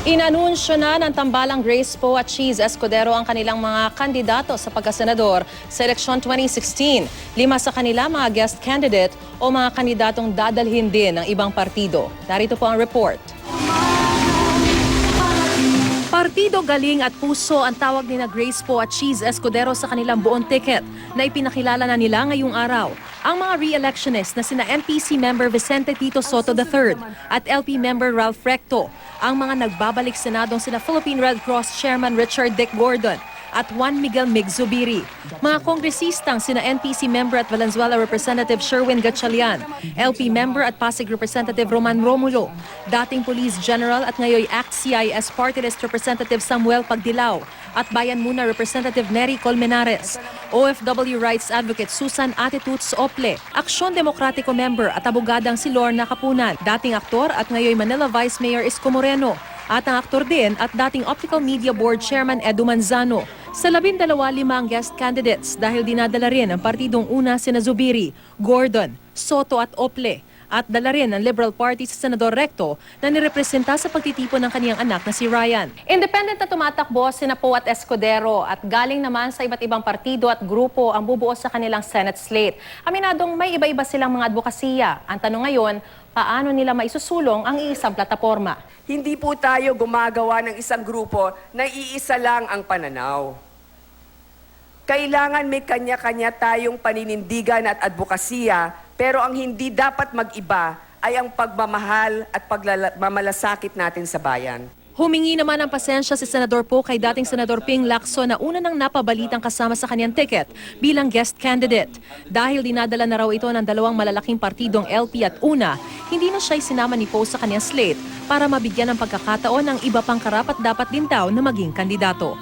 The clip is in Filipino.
Inanunsyo na ng tambalang Grace Poe at Cheese Escudero ang kanilang mga kandidato sa pagkasenador sa eleksyon 2016. 5 sa kanila mga guest candidate o mga kandidatong dadalhin din ng ibang partido. Narito po ang report. Partido Galing at Puso ang tawag ni na Grace Poe at Cheese Escudero sa kanilang buong ticket na ipinakilala na nila ngayong araw. Ang mga re-electionists na sina NPC member Vicente Tito Soto III at LP member Ralph Recto, ang mga nagbabalik senadong sina Philippine Red Cross Chairman Richard Dick Gordon at Juan Miguel Mig Zubiri. Mga kongresistang sina NPC member at Valenzuela Representative Sherwin Gatchalian, LP member at Pasig Representative Roman Romulo, dating Police General at ngayoy ACT-CIS Party List Representative Samuel Pagdilaw at Bayan Muna Representative Nery Colmenares, OFW Rights Advocate Susan Atituts Ople, Aksyon Demokratiko member at abogadang si Lorna Kapunan, dating aktor at ngayoy Manila Vice Mayor Isko Moreno, at ang aktor din at dating Optical Media Board Chairman Edu Manzano. Sa 12 limang guest candidates dahil dinadala rin ang partidong una sina Zubiri, Gordon, Soto at Ople. At dala rin ang Liberal Party sa Senador Recto na nirepresenta sa pagtitipon ng kaniyang anak na si Ryan. Independent na tumatakbo sina Poe at Escudero at galing naman sa iba't ibang partido at grupo ang bubuo sa kanilang Senate slate. Aminadong may iba-iba silang mga advokasya. Ang tanong ngayon, paano nila maisusulong ang iisang plataporma? Hindi po tayo gumagawa ng isang grupo na iisa lang ang pananaw. Kailangan may kanya-kanya tayong paninindigan at advokasya, pero ang hindi dapat mag-iba ay ang pagmamahal at pagmamalasakit natin sa bayan. Humingi naman ng pasensya si Senador Poe kay dating Senador Ping Lacson na una nang napabalitang kasama sa kanyang ticket bilang guest candidate. Dahil dinadala na raw ito ng dalawang malalaking partidong LP at UNA, hindi na siya'y sinama ni Poe sa kanyang slate para mabigyan ng pagkakataon ng iba pang karapat-dapat din daw na maging kandidato.